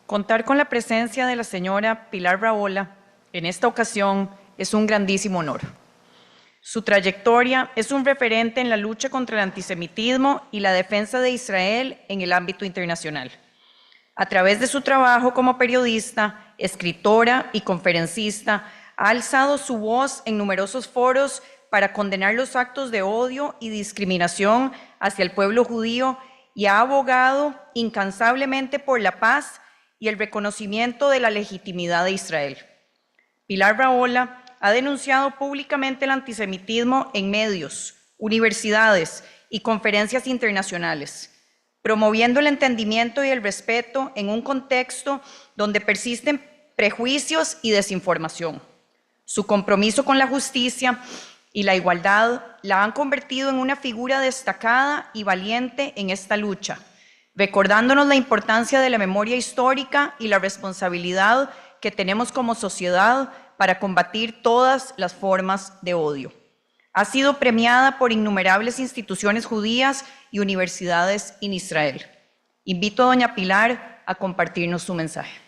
Contar con la presencia de la señora Pilar Rahola en esta ocasión es un grandísimo honor. Su trayectoria es un referente en la lucha contra el antisemitismo y la defensa de Israel en el ámbito internacional. A través de su trabajo como periodista, escritora y conferencista, ha alzado su voz en numerosos foros para condenar los actos de odio y discriminación hacia el pueblo judío y ha abogado incansablemente por la paz y el reconocimiento de la legitimidad de Israel. Pilar Rahola ha denunciado públicamente el antisemitismo en medios, universidades y conferencias internacionales, promoviendo el entendimiento y el respeto en un contexto donde persisten prejuicios y desinformación. Su compromiso con la justicia y la igualdad la han convertido en una figura destacada y valiente en esta lucha, recordándonos la importancia de la memoria histórica y la responsabilidad que tenemos como sociedad para combatir todas las formas de odio. Ha sido premiada por innumerables instituciones judías y universidades en Israel. Invito a doña Pilar a compartirnos su mensaje.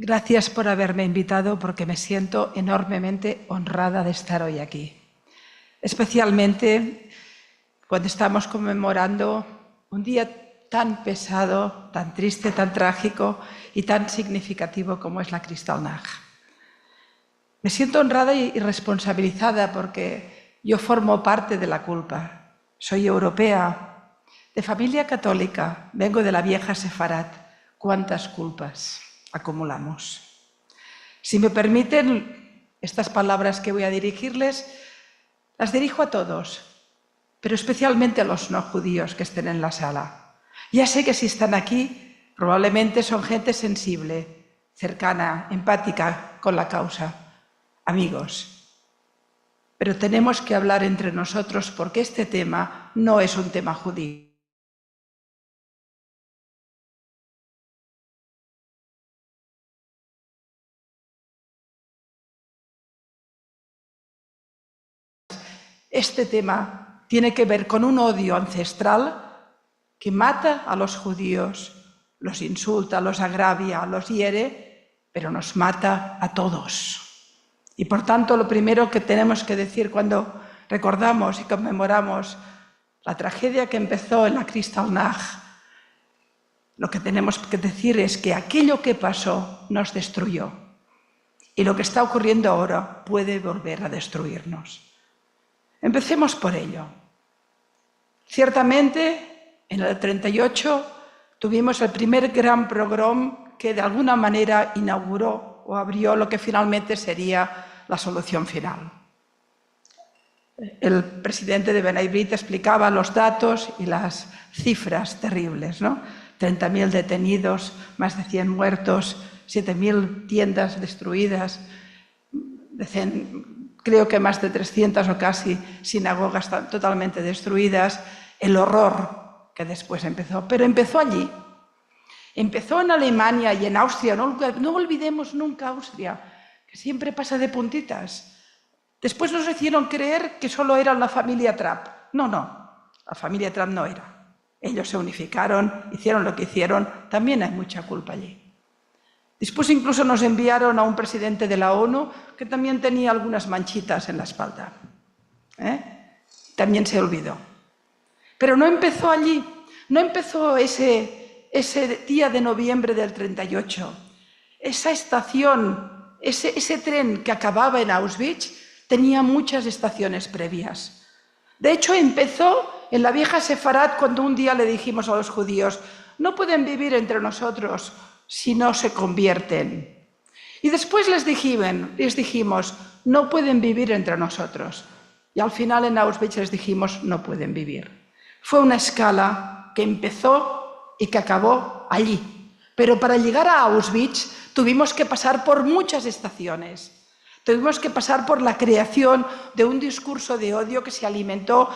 Gracias por haberme invitado, porque me siento enormemente honrada de estar hoy aquí. Especialmente cuando estamos conmemorando un día tan pesado, tan triste, tan trágico y tan significativo como es la Kristallnacht. Me siento honrada y responsabilizada porque yo formo parte de la culpa. Soy europea, de familia católica, vengo de la vieja Sefarat. ¿Cuántas culpas acumulamos? Si me permiten, estas palabras que voy a dirigirles, las dirijo a todos, pero especialmente a los no judíos que estén en la sala. Ya sé que si están aquí, probablemente son gente sensible, cercana, empática con la causa, amigos. Pero tenemos que hablar entre nosotros porque este tema no es un tema judío. Este tema tiene que ver con un odio ancestral que mata a los judíos, los insulta, los agravia, los hiere, pero nos mata a todos. Y por tanto, lo primero que tenemos que decir cuando recordamos y conmemoramos la tragedia que empezó en la Kristallnacht, lo que tenemos que decir es que aquello que pasó nos destruyó. Y lo que está ocurriendo ahora puede volver a destruirnos. Empecemos por ello. Ciertamente, en el 38 tuvimos el primer gran pogrom que de alguna manera inauguró o abrió lo que finalmente sería la solución final. El presidente de B'nai B'rith explicaba los datos y las cifras terribles, ¿no? 30.000 detenidos, más de 100 muertos, 7.000 tiendas destruidas, creo que más de 300 o casi sinagogas totalmente destruidas, el horror que después empezó. Pero empezó allí. Empezó en Alemania y en Austria. No olvidemos nunca Austria, que siempre pasa de puntitas. Después nos hicieron creer que solo era la familia Trapp. No, la familia Trapp no era. Ellos se unificaron, hicieron lo que hicieron. También hay mucha culpa allí. Después incluso nos enviaron a un presidente de la ONU que también tenía algunas manchitas en la espalda. También se olvidó. Pero no empezó allí. No empezó ese día de noviembre del 38. Esa estación, ese tren que acababa en Auschwitz, tenía muchas estaciones previas. De hecho, empezó en la vieja Sefarat cuando un día le dijimos a los judíos: no pueden vivir entre nosotros si no se convierten. Y después les dijimos, no pueden vivir entre nosotros. Y al final en Auschwitz les dijimos, no pueden vivir. Fue una escala que empezó y que acabó allí. Pero para llegar a Auschwitz tuvimos que pasar por muchas estaciones. Tuvimos que pasar por la creación de un discurso de odio que se alimentó,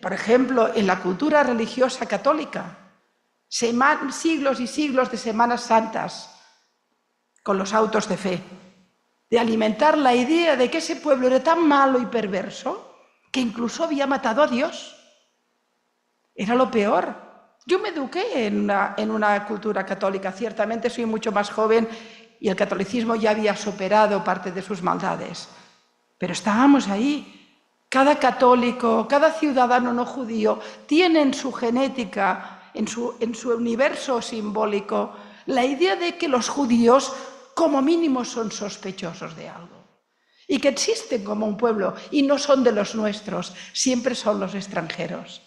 por ejemplo, en la cultura religiosa católica. Siglos y siglos de Semanas Santas, con los autos de fe, de alimentar la idea de que ese pueblo era tan malo y perverso que incluso había matado a Dios. Era lo peor. Yo me eduqué en una cultura católica, ciertamente soy mucho más joven y el catolicismo ya había superado parte de sus maldades. Pero estábamos ahí. Cada católico, cada ciudadano no judío tiene en su genética, en su universo simbólico, la idea de que los judíos como mínimo son sospechosos de algo y que existen como un pueblo y no son de los nuestros, siempre son los extranjeros.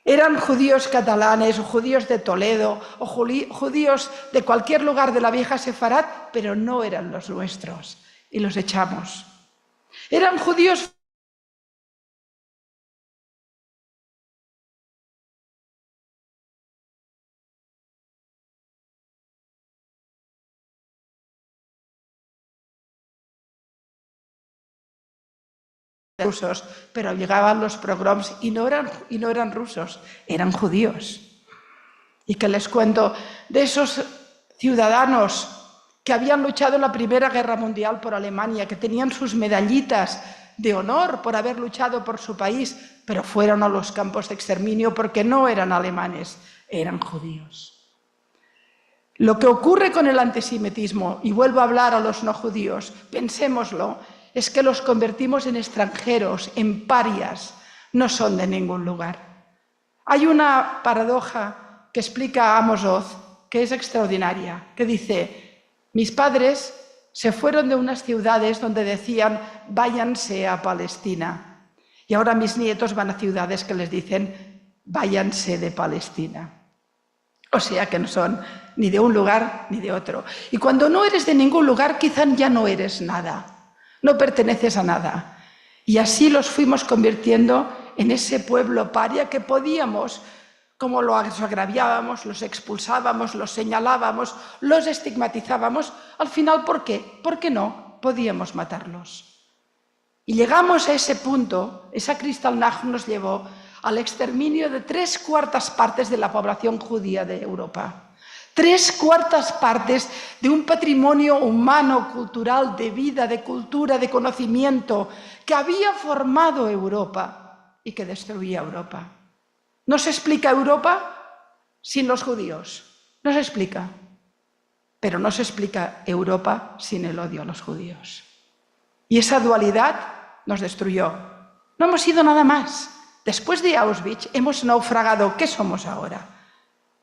Eran judíos catalanes o judíos de Toledo o judíos de cualquier lugar de la vieja Sefarad, pero no eran los nuestros y los echamos. Eran judíos rusos, pero llegaban los pogroms y no eran rusos, eran judíos. Y que les cuento de esos ciudadanos que habían luchado en la Primera Guerra Mundial por Alemania, que tenían sus medallitas de honor por haber luchado por su país, pero fueron a los campos de exterminio porque no eran alemanes, eran judíos. Lo que ocurre con el antisemitismo, y vuelvo a hablar a los no judíos, pensémoslo, es que los convertimos en extranjeros, en parias, no son de ningún lugar. Hay una paradoja que explica Amos Oz, que es extraordinaria, que dice: mis padres se fueron de unas ciudades donde decían váyanse a Palestina, y ahora mis nietos van a ciudades que les dicen váyanse de Palestina. O sea que no son ni de un lugar ni de otro. Y cuando no eres de ningún lugar, quizá ya no eres nada. No perteneces a nada. Y así los fuimos convirtiendo en ese pueblo paria que podíamos, como los agraviábamos, los expulsábamos, los señalábamos, los estigmatizábamos, al final, ¿por qué? Porque no podíamos matarlos. Y llegamos a ese punto, esa Kristallnacht nos llevó al exterminio de 3/4 partes de la población judía de Europa. 3/4 partes de un patrimonio humano, cultural, de vida, de cultura, de conocimiento, que había formado Europa y que destruía Europa. ¿No se explica Europa sin los judíos? No se explica. Pero no se explica Europa sin el odio a los judíos. Y esa dualidad nos destruyó. No hemos sido nada más. Después de Auschwitz hemos naufragado. ¿Qué somos ahora?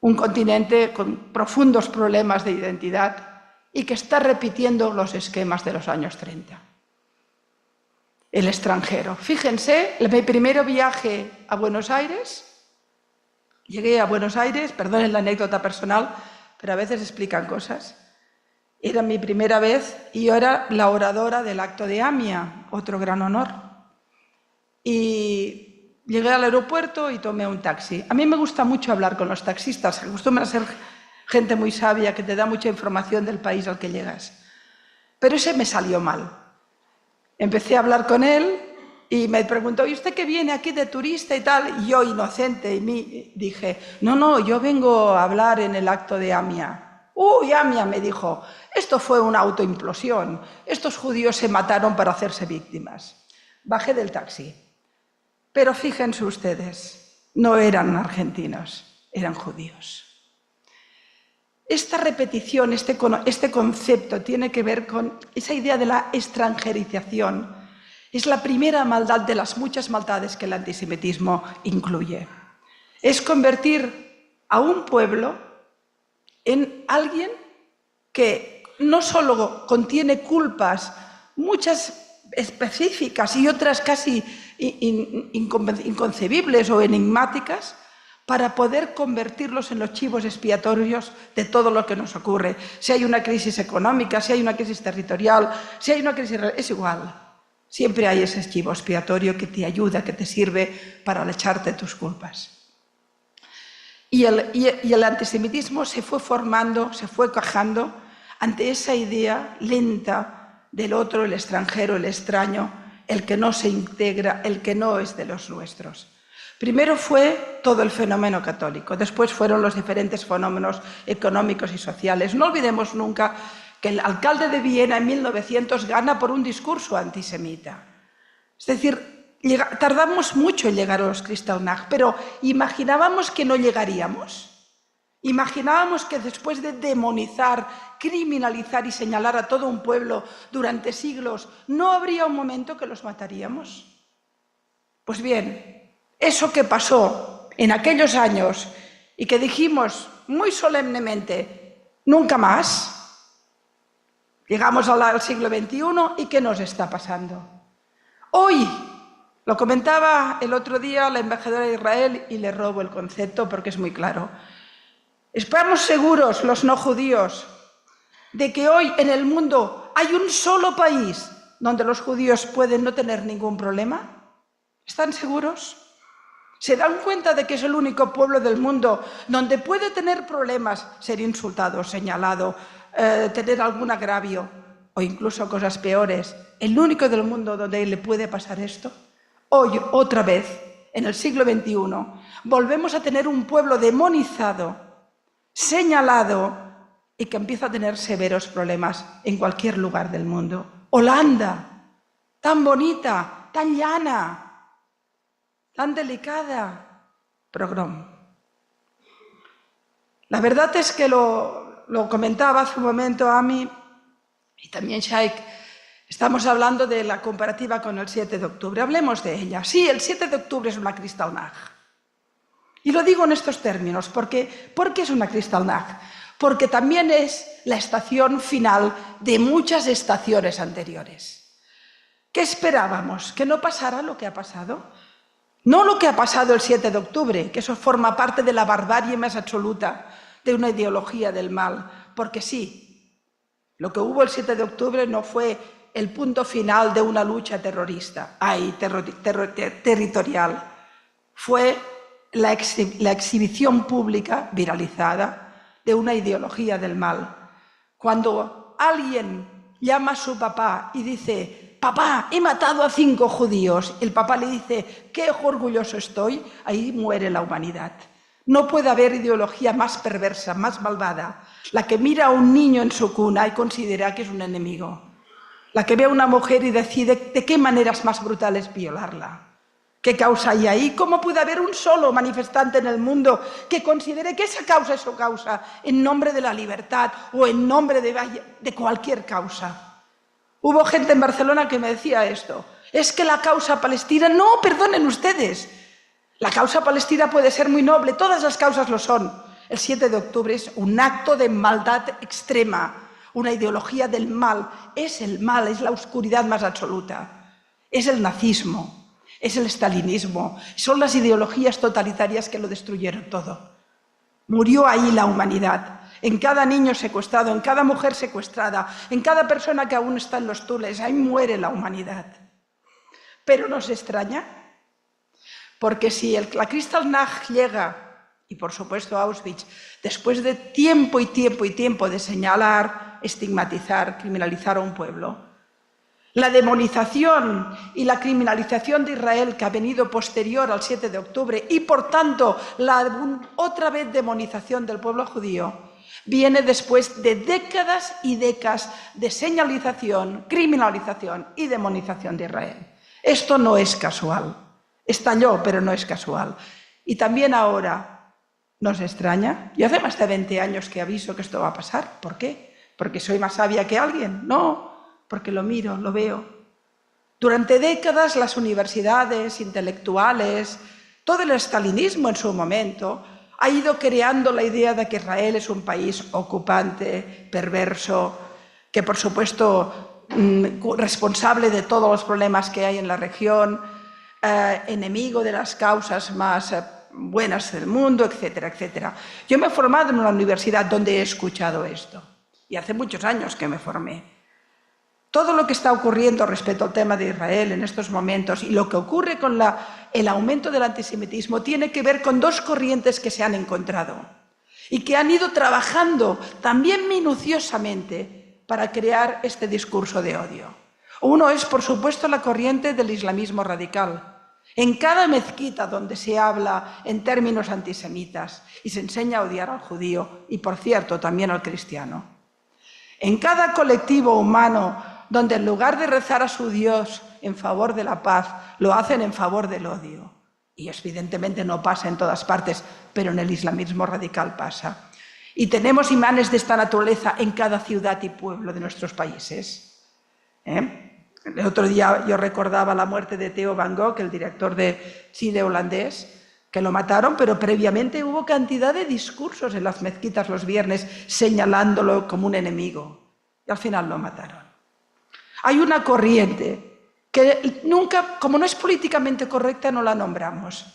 Un continente con profundos problemas de identidad y que está repitiendo los esquemas de los años 30. El extranjero. Fíjense, mi primer viaje a Buenos Aires, llegué a Buenos Aires, perdonen la anécdota personal, pero a veces explican cosas. Era mi primera vez y yo era la oradora del acto de AMIA, otro gran honor. Y llegué al aeropuerto y tomé un taxi. A mí me gusta mucho hablar con los taxistas, que acostumbran a ser gente muy sabia, que te da mucha información del país al que llegas. Pero ese me salió mal. Empecé a hablar con él y me preguntó: ¿y usted qué viene aquí de turista y tal? Y yo, inocente, dije: no, yo vengo a hablar en el acto de AMIA. ¡Uy, AMIA!, me dijo, esto fue una autoimplosión. Estos judíos se mataron para hacerse víctimas. Bajé del taxi. Pero fíjense ustedes, no eran argentinos, eran judíos. Esta repetición, este concepto tiene que ver con esa idea de la extranjerización. Es la primera maldad de las muchas maldades que el antisemitismo incluye. Es convertir a un pueblo en alguien que no solo contiene culpas, muchas específicas y otras casi inconcebibles o enigmáticas, para poder convertirlos en los chivos expiatorios de todo lo que nos ocurre. Si hay una crisis económica, si hay una crisis territorial, si hay una crisis... es igual. Siempre hay ese chivo expiatorio que te ayuda, que te sirve para echarte tus culpas. Y el antisemitismo se fue formando, se fue cuajando ante esa idea lenta del otro, el extranjero, el extraño, el que no se integra, el que no es de los nuestros. Primero fue todo el fenómeno católico, después fueron los diferentes fenómenos económicos y sociales. No olvidemos nunca que el alcalde de Viena en 1900 gana por un discurso antisemita. Es decir, tardamos mucho en llegar a los Kristallnacht, pero ¿imaginábamos que no llegaríamos? ¿Imaginábamos que después de demonizar, criminalizar y señalar a todo un pueblo durante siglos, no habría un momento que los mataríamos? Pues bien, eso que pasó en aquellos años y que dijimos muy solemnemente, nunca más, llegamos al siglo XXI y ¿qué nos está pasando? Hoy, lo comentaba el otro día la embajadora de Israel y le robo el concepto porque es muy claro. ¿Estamos seguros, los no judíos, de que hoy en el mundo hay un solo país donde los judíos pueden no tener ningún problema? ¿Están seguros? ¿Se dan cuenta de que es el único pueblo del mundo donde puede tener problemas, ser insultado, señalado, tener algún agravio o incluso cosas peores? ¿El único del mundo donde le puede pasar esto? Hoy, otra vez, en el siglo XXI, volvemos a tener un pueblo demonizado, señalado y que empieza a tener severos problemas en cualquier lugar del mundo. Holanda, tan bonita, tan llana, tan delicada, pogrom. La verdad es que lo comentaba hace un momento Ami y también Shaik. Estamos hablando de la comparativa con el 7 de octubre. Hablemos de ella. Sí, el 7 de octubre es una Kristallnacht. Y lo digo en estos términos, ¿por qué es una Kristallnacht? Porque también es la estación final de muchas estaciones anteriores. ¿Qué esperábamos? ¿Que no pasara lo que ha pasado? No lo que ha pasado el 7 de octubre, que eso forma parte de la barbarie más absoluta de una ideología del mal, porque sí, lo que hubo el 7 de octubre no fue el punto final de una lucha terrorista, territorial, fue la exhibición pública, viralizada, de una ideología del mal. Cuando alguien llama a su papá y dice, papá, he matado a 5 judíos, el papá le dice, qué orgulloso estoy, ahí muere la humanidad. No puede haber ideología más perversa, más malvada, la que mira a un niño en su cuna y considera que es un enemigo, la que ve a una mujer y decide de qué maneras más brutales violarla. ¿Qué causa hay ahí? ¿Cómo puede haber un solo manifestante en el mundo que considere que esa causa es su causa en nombre de la libertad o en nombre de cualquier causa? Hubo gente en Barcelona que me decía esto. Es que la causa palestina... No, perdonen ustedes. La causa palestina puede ser muy noble, todas las causas lo son. El 7 de octubre es un acto de maldad extrema, una ideología del mal. Es el mal, es la oscuridad más absoluta. Es el nazismo. Es el stalinismo, son las ideologías totalitarias que lo destruyeron todo. Murió ahí la humanidad, en cada niño secuestrado, en cada mujer secuestrada, en cada persona que aún está en los túneles, ahí muere la humanidad. Pero nos extraña, porque si la Kristallnacht llega, y por supuesto Auschwitz, después de tiempo y tiempo y tiempo de señalar, estigmatizar, criminalizar a un pueblo, la demonización y la criminalización de Israel que ha venido posterior al 7 de octubre y, por tanto, la otra vez demonización del pueblo judío, viene después de décadas y décadas de señalización, criminalización y demonización de Israel. Esto no es casual. Estalló, pero no es casual. Y también ahora nos extraña. Yo hace más de 20 años que aviso que esto va a pasar. ¿Por qué? ¿Porque soy más sabia que alguien? No. Porque lo miro, lo veo. Durante décadas las universidades, intelectuales, todo el estalinismo en su momento, ha ido creando la idea de que Israel es un país ocupante, perverso, que por supuesto responsable de todos los problemas que hay en la región, enemigo de las causas más buenas del mundo, etcétera, etcétera. Yo me he formado en una universidad donde he escuchado esto, y hace muchos años que me formé. Todo lo que está ocurriendo respecto al tema de Israel en estos momentos y lo que ocurre con el aumento del antisemitismo tiene que ver con 2 corrientes que se han encontrado y que han ido trabajando también minuciosamente para crear este discurso de odio. Uno es, por supuesto, la corriente del islamismo radical. En cada mezquita donde se habla en términos antisemitas y se enseña a odiar al judío y, por cierto, también al cristiano. en cada colectivo humano donde en lugar de rezar a su Dios en favor de la paz, lo hacen en favor del odio. Y evidentemente no pasa en todas partes, pero en el islamismo radical pasa. Y tenemos imanes de esta naturaleza en cada ciudad y pueblo de nuestros países. El otro día yo recordaba la muerte de Theo van Gogh, el director de cine holandés, que lo mataron, pero previamente hubo cantidad de discursos en las mezquitas los viernes señalándolo como un enemigo. Y al final lo mataron. Hay una corriente que nunca, como no es políticamente correcta, no la nombramos.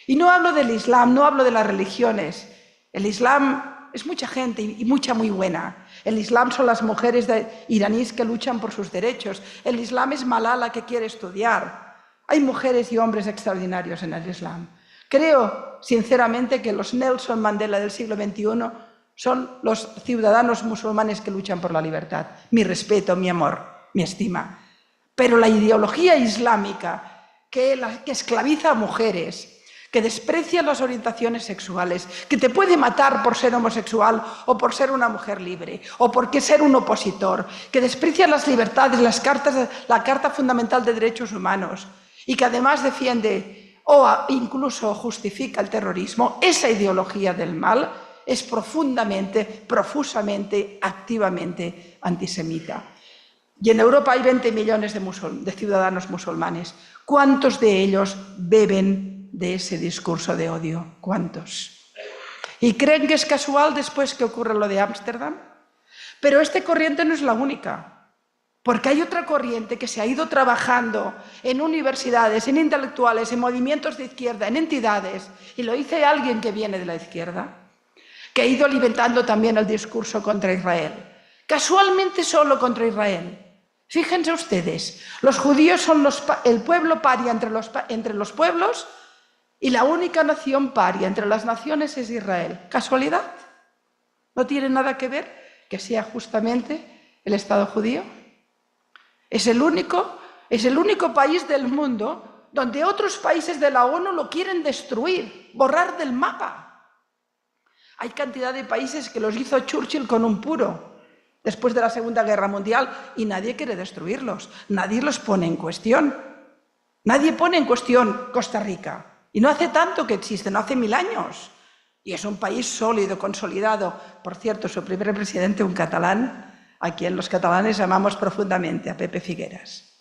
Y no hablo del Islam, no hablo de las religiones. El Islam es mucha gente y mucha muy buena. El Islam son las mujeres iraníes que luchan por sus derechos. El Islam es Malala que quiere estudiar. Hay mujeres y hombres extraordinarios en el Islam. Creo, sinceramente, que los Nelson Mandela del siglo XXI son los ciudadanos musulmanes que luchan por la libertad. Mi respeto, mi amor, mi estima. Pero la ideología islámica que esclaviza a mujeres, que desprecia las orientaciones sexuales, que te puede matar por ser homosexual o por ser una mujer libre, o por ser un opositor, que desprecia las libertades, la Carta Fundamental de Derechos Humanos, y que además defiende o incluso justifica el terrorismo, esa ideología del mal es profundamente, profusamente, activamente antisemita. Y en Europa hay 20 millones de ciudadanos musulmanes. ¿Cuántos de ellos beben de ese discurso de odio? ¿Cuántos? ¿Y creen que es casual después que ocurre lo de Ámsterdam? Pero esta corriente no es la única, porque hay otra corriente que se ha ido trabajando en universidades, en intelectuales, en movimientos de izquierda, en entidades, y lo dice alguien que viene de la izquierda, que ha ido alimentando también el discurso contra Israel. Casualmente solo contra Israel. Fíjense ustedes, los judíos son el pueblo paria entre los pueblos y la única nación paria entre las naciones es Israel. ¿Casualidad? ¿No tiene nada que ver que sea justamente el Estado judío? Es el único país del mundo donde otros países de la ONU lo quieren destruir, borrar del mapa. Hay cantidad de países que los hizo Churchill con un puro después de la Segunda Guerra Mundial, y nadie quiere destruirlos, nadie los pone en cuestión. Nadie pone en cuestión Costa Rica, y no hace tanto que existe, no hace 1000 años, y es un país sólido, consolidado. Por cierto, su primer presidente, un catalán, a quien los catalanes amamos profundamente, a Pepe Figueras,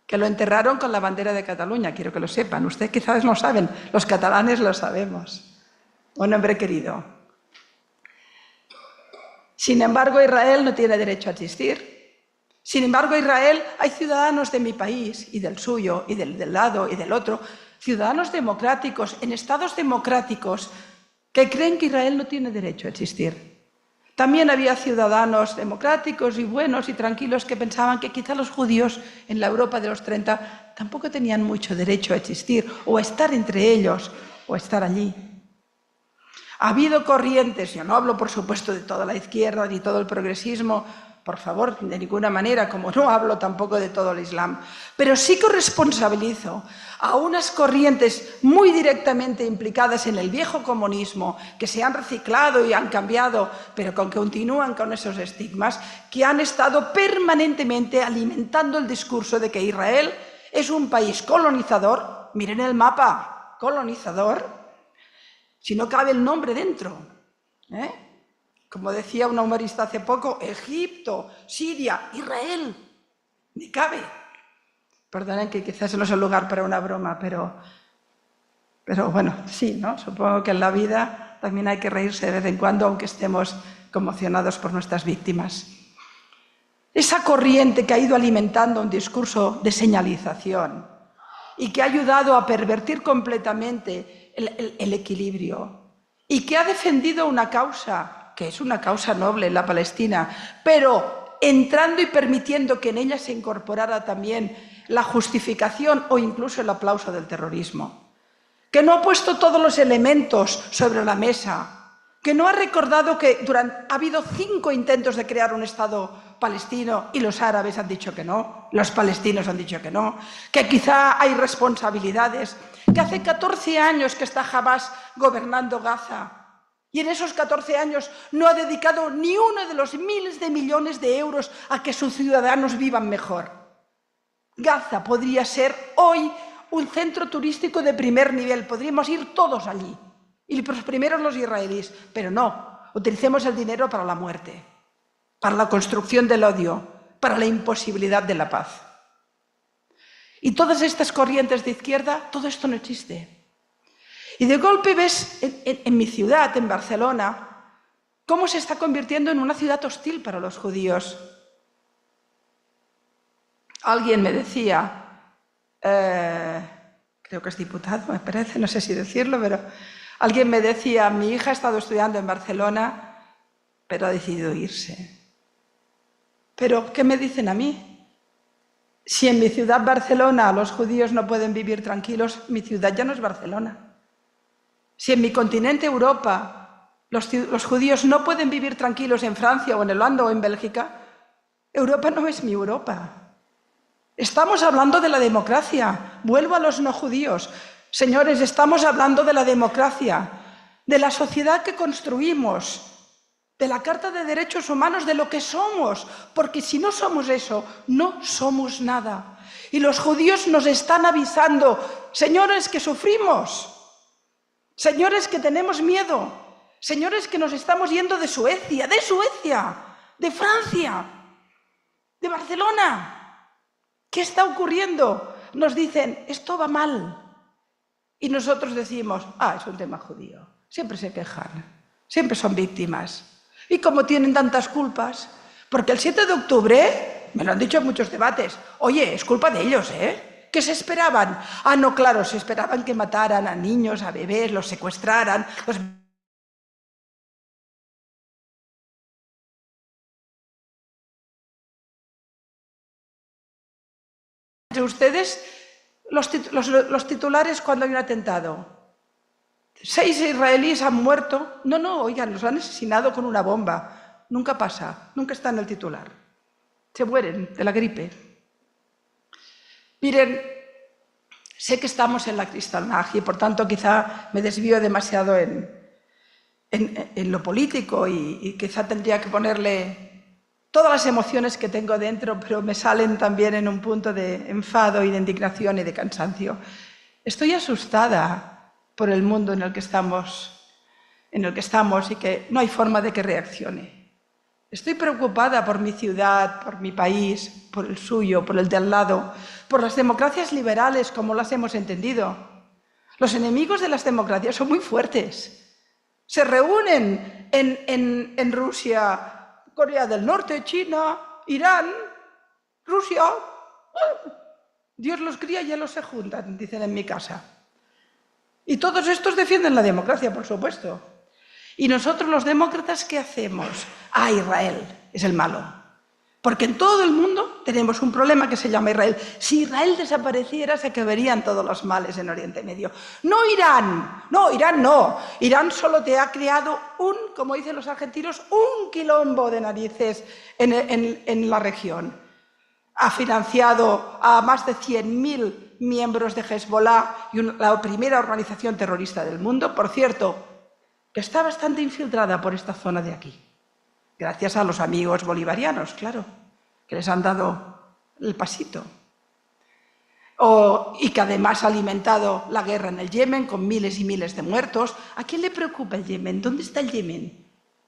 que lo enterraron con la bandera de Cataluña, quiero que lo sepan. Ustedes quizás no saben, los catalanes lo sabemos. Un hombre querido. Sin embargo, Israel no tiene derecho a existir. Sin embargo, Israel, hay ciudadanos de mi país y del suyo y del lado y del otro, ciudadanos democráticos en estados democráticos que creen que Israel no tiene derecho a existir. También había ciudadanos democráticos y buenos y tranquilos que pensaban que quizá los judíos en la Europa de los 30 tampoco tenían mucho derecho a existir o a estar entre ellos o a estar allí. Ha habido corrientes, yo no hablo por supuesto de toda la izquierda ni todo el progresismo, por favor, de ninguna manera, como no hablo tampoco de todo el Islam, pero sí que responsabilizo a unas corrientes muy directamente implicadas en el viejo comunismo, que se han reciclado y han cambiado, pero que continúan con esos estigmas, que han estado permanentemente alimentando el discurso de que Israel es un país colonizador. Miren el mapa, colonizador, si no cabe el nombre dentro, Como decía una humorista hace poco, Egipto, Siria, Israel, ni cabe. Perdonen que quizás no es el lugar para una broma, pero bueno, sí, ¿no? Supongo que en la vida también hay que reírse de vez en cuando, aunque estemos conmocionados por nuestras víctimas. Esa corriente que ha ido alimentando un discurso de señalización y que ha ayudado a pervertir completamente el equilibrio y que ha defendido una causa, que es una causa noble en la Palestina, pero entrando y permitiendo que en ella se incorporara también la justificación o incluso el aplauso del terrorismo, que no ha puesto todos los elementos sobre la mesa, que no ha recordado que ha habido 5 intentos de crear un Estado palestino y los árabes han dicho que no, los palestinos han dicho que no, que quizá hay responsabilidades, que hace 14 años que está Hamas gobernando Gaza Y en esos 14 años no ha dedicado ni uno de los miles de millones de euros a que sus ciudadanos vivan mejor. Gaza podría ser hoy un centro turístico de primer nivel. Podríamos ir todos allí. Y los primeros los israelíes. Pero no, utilicemos el dinero para la muerte, para la construcción del odio, para la imposibilidad de la paz. Y todas estas corrientes de izquierda, todo esto no existe. Y de golpe ves en mi ciudad, en Barcelona, cómo se está convirtiendo en una ciudad hostil para los judíos. Alguien me decía, creo que es diputado, me parece, no sé si decirlo, pero alguien me decía, mi hija ha estado estudiando en Barcelona, pero ha decidido irse. Pero, ¿qué me dicen a mí? Si en mi ciudad, Barcelona, los judíos no pueden vivir tranquilos, mi ciudad ya no es Barcelona. Si en mi continente, Europa, los judíos no pueden vivir tranquilos en Francia o en Holanda o en Bélgica, Europa no es mi Europa. Estamos hablando de la democracia. Vuelvo a los no judíos. Señores, estamos hablando de la democracia, de la sociedad que construimos, de la Carta de Derechos Humanos, de lo que somos, porque si no somos eso, no somos nada. Y los judíos nos están avisando, señores, que sufrimos, señores, que tenemos miedo, señores, que nos estamos yendo de Suecia, de Francia, de Barcelona. ¿Qué está ocurriendo? Nos dicen, esto va mal. Y nosotros decimos, es un tema judío. Siempre se quejan, siempre son víctimas. Y como tienen tantas culpas, porque el 7 de octubre, me lo han dicho en muchos debates, oye, es culpa de ellos, ¿eh? ¿Qué se esperaban? No, claro, se esperaban que mataran a niños, a bebés, los secuestraran, Entre ustedes, los titulares cuando hay un atentado. 6 israelíes han muerto. No, oigan, los han asesinado con una bomba. Nunca pasa, nunca está en el titular. Se mueren de la gripe. Miren, sé que estamos en la Kristallnacht y por tanto quizá me desvío demasiado en lo político y quizá tendría que ponerle todas las emociones que tengo dentro, pero me salen también en un punto de enfado y de indignación y de cansancio. Estoy asustada por el mundo en el que estamos y que no hay forma de que reaccione. Estoy preocupada por mi ciudad, por mi país, por el suyo, por el de al lado, por las democracias liberales como las hemos entendido. Los enemigos de las democracias son muy fuertes. Se reúnen en Rusia, Corea del Norte, China, Irán, Rusia. Dios los cría y ya los se juntan, dicen en mi casa. Y todos estos defienden la democracia, por supuesto. Y nosotros los demócratas, ¿qué hacemos? Israel es el malo. Porque en todo el mundo tenemos un problema que se llama Israel. Si Israel desapareciera, se acabarían todos los males en Oriente Medio. No Irán, no. Irán solo te ha creado como dicen los argentinos, un quilombo de narices en la región. Ha financiado a más de 100.000 miembros de Hezbollah, la primera organización terrorista del mundo, por cierto, que está bastante infiltrada por esta zona de aquí. Gracias a los amigos bolivarianos, claro, que les han dado el pasito. Y que además ha alimentado la guerra en el Yemen con miles y miles de muertos. ¿A quién le preocupa el Yemen? ¿Dónde está el Yemen?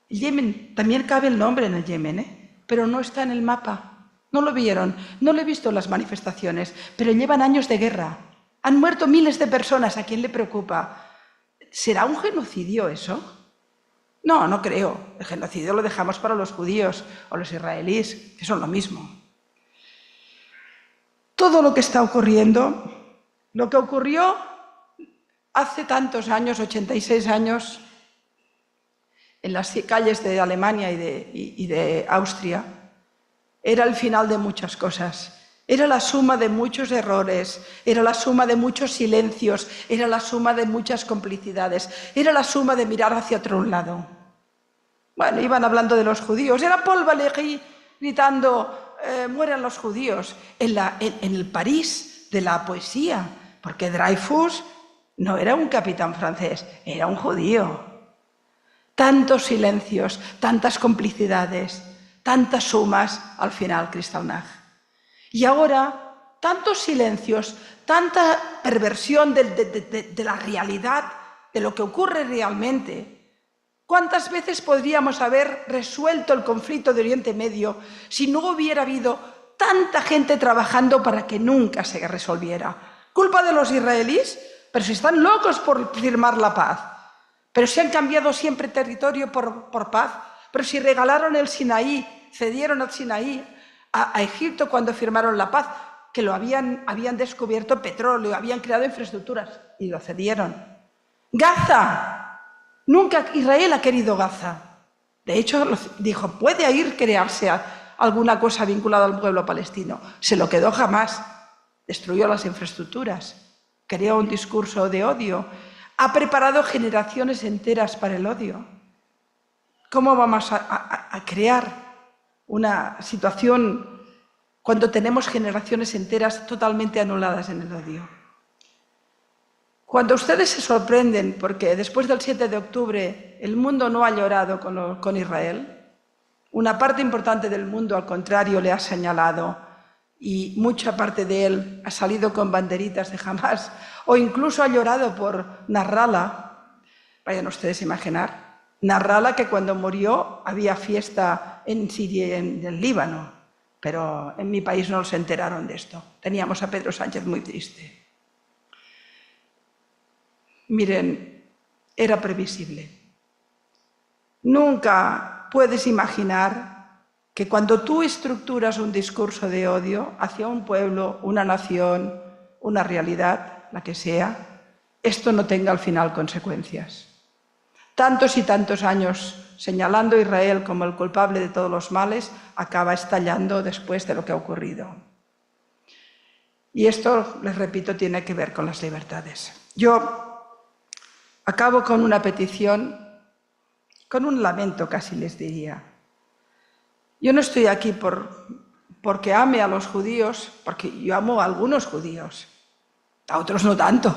El Yemen, también cabe el nombre en el Yemen, pero no está en el mapa. No lo vieron, no lo he visto en las manifestaciones, pero llevan años de guerra. Han muerto miles de personas, ¿a quién le preocupa? ¿Será un genocidio eso? No, no creo. El genocidio lo dejamos para los judíos o los israelíes, que son lo mismo. Todo lo que está ocurriendo, lo que ocurrió hace tantos años, 86 años, en las calles de Alemania y de Austria, era el final de muchas cosas. Era la suma de muchos errores, era la suma de muchos silencios, era la suma de muchas complicidades, era la suma de mirar hacia otro lado. Bueno, iban hablando de los judíos, era Paul Valéry gritando, mueran los judíos, en el París de la poesía, porque Dreyfus no era un capitán francés, era un judío. Tantos silencios, tantas complicidades, tantas sumas al final, Kristallnacht. Y ahora, tantos silencios, tanta perversión de la realidad, de lo que ocurre realmente. ¿Cuántas veces podríamos haber resuelto el conflicto de Oriente Medio si no hubiera habido tanta gente trabajando para que nunca se resolviera? ¿Culpa de los israelíes? Pero si están locos por firmar la paz. Pero si han cambiado siempre territorio por paz. Pero si regalaron el Sinaí, cedieron el Sinaí a Egipto cuando firmaron la paz, que lo habían descubierto petróleo, habían creado infraestructuras y lo cedieron. Gaza, nunca Israel ha querido Gaza. De hecho, dijo, puede ir crearse alguna cosa vinculada al pueblo palestino. Se lo quedó jamás. Destruyó las infraestructuras, creó un discurso de odio, ha preparado generaciones enteras para el odio. ¿Cómo vamos a crear una situación cuando tenemos generaciones enteras totalmente anuladas en el odio? Cuando ustedes se sorprenden porque después del 7 de octubre el mundo no ha llorado con Israel, una parte importante del mundo, al contrario, le ha señalado y mucha parte de él ha salido con banderitas de Hamas o incluso ha llorado por Nasrallah. Vayan ustedes a imaginar. Nasrallah, que cuando murió había fiesta en Siria y en el Líbano, pero en mi país no se enteraron de esto. Teníamos a Pedro Sánchez muy triste. Miren, era previsible. Nunca puedes imaginar que cuando tú estructuras un discurso de odio hacia un pueblo, una nación, una realidad, la que sea, esto no tenga al final consecuencias. Tantos y tantos años señalando a Israel como el culpable de todos los males, acaba estallando después de lo que ha ocurrido. Y esto, les repito, tiene que ver con las libertades. Yo acabo con una petición, con un lamento casi les diría. Yo no estoy aquí porque ame a los judíos, porque yo amo a algunos judíos, a otros no tanto.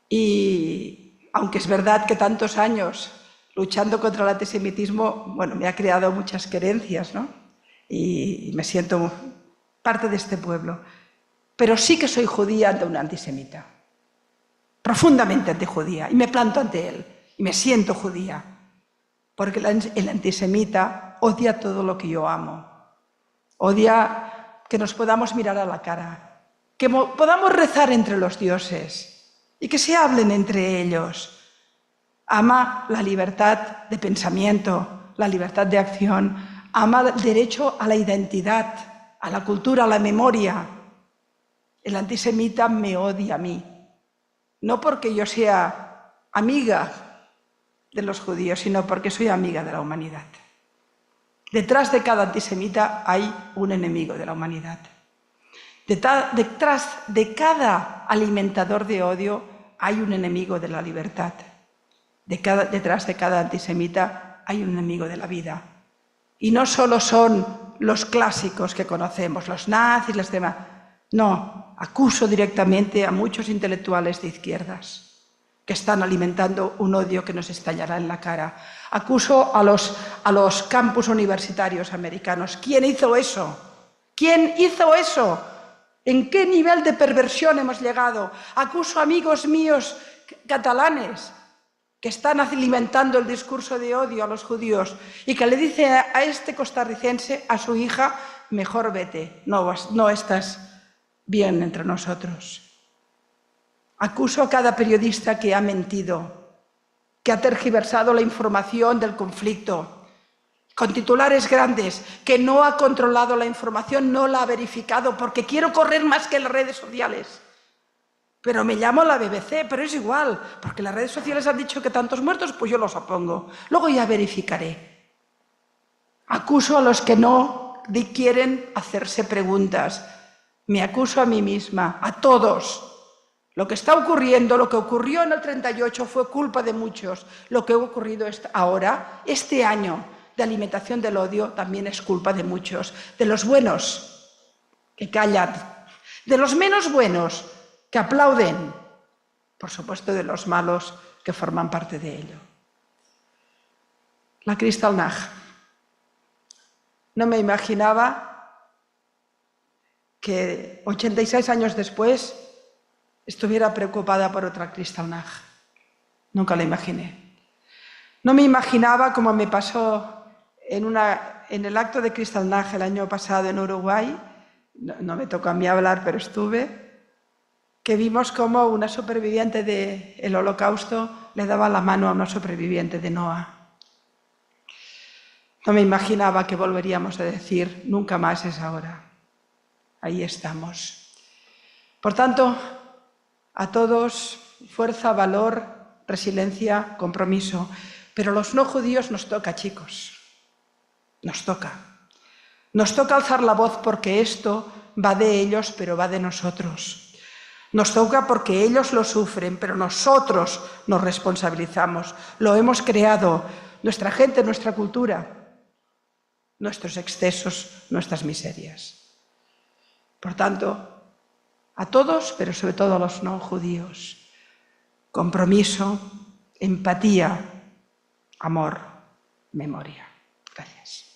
Y aunque es verdad que tantos años luchando contra el antisemitismo, bueno, me ha creado muchas querencias, ¿no? Y me siento parte de este pueblo. Pero sí que soy judía ante un antisemita, profundamente antijudía, y me planto ante él, y me siento judía. Porque el antisemita odia todo lo que yo amo. Odia que nos podamos mirar a la cara, que podamos rezar entre los dioses y que se hablen entre ellos. Ama la libertad de pensamiento, la libertad de acción, ama el derecho a la identidad, a la cultura, a la memoria. El antisemita me odia a mí, no porque yo sea amiga de los judíos, sino porque soy amiga de la humanidad. Detrás de cada antisemita hay un enemigo de la humanidad. Detrás de cada alimentador de odio hay un enemigo de la libertad. Detrás de cada antisemita hay un enemigo de la vida. Y no solo son los clásicos que conocemos, los nazis, los demás. No, acuso directamente a muchos intelectuales de izquierdas que están alimentando un odio que nos estallará en la cara. Acuso a los campus universitarios americanos. ¿Quién hizo eso? ¿Quién hizo eso? ¿En qué nivel de perversión hemos llegado? Acuso a amigos míos catalanes que están alimentando el discurso de odio a los judíos y que le dicen a este costarricense, a su hija, mejor vete, no estás bien entre nosotros. Acuso a cada periodista que ha mentido, que ha tergiversado la información del conflicto, con titulares grandes, que no ha controlado la información, no la ha verificado, porque quiero correr más que las redes sociales. Pero me llamo a la BBC, pero es igual, porque las redes sociales han dicho que tantos muertos, pues yo los opongo. Luego ya verificaré. Acuso a los que no quieren hacerse preguntas. Me acuso a mí misma, a todos. Lo que está ocurriendo, lo que ocurrió en el 38 fue culpa de muchos. Lo que ha ocurrido ahora, este año de alimentación del odio, también es culpa de muchos. De los buenos, que callan. De los menos buenos, que aplauden. por supuesto de los malos que forman parte de ello. La Kristallnacht. No me imaginaba que 86 años después estuviera preocupada por otra Kristallnacht. Nunca lo imaginé. No me imaginaba, como me pasó en el acto de Kristallnacht el año pasado en Uruguay, no me tocó a mí hablar, pero estuve, que vimos cómo una superviviente del Holocausto le daba la mano a una superviviente de Noa. No me imaginaba que volveríamos a decir nunca más es ahora. Ahí estamos. Por tanto, a todos, fuerza, valor, resiliencia, compromiso. Pero a los no judíos nos toca, chicos. Nos toca. Nos toca alzar la voz porque esto va de ellos, pero va de nosotros. Nos toca porque ellos lo sufren, pero nosotros nos responsabilizamos. Lo hemos creado, nuestra gente, nuestra cultura, nuestros excesos, nuestras miserias. Por tanto, a todos, pero sobre todo a los no judíos, compromiso, empatía, amor, memoria. Gracias.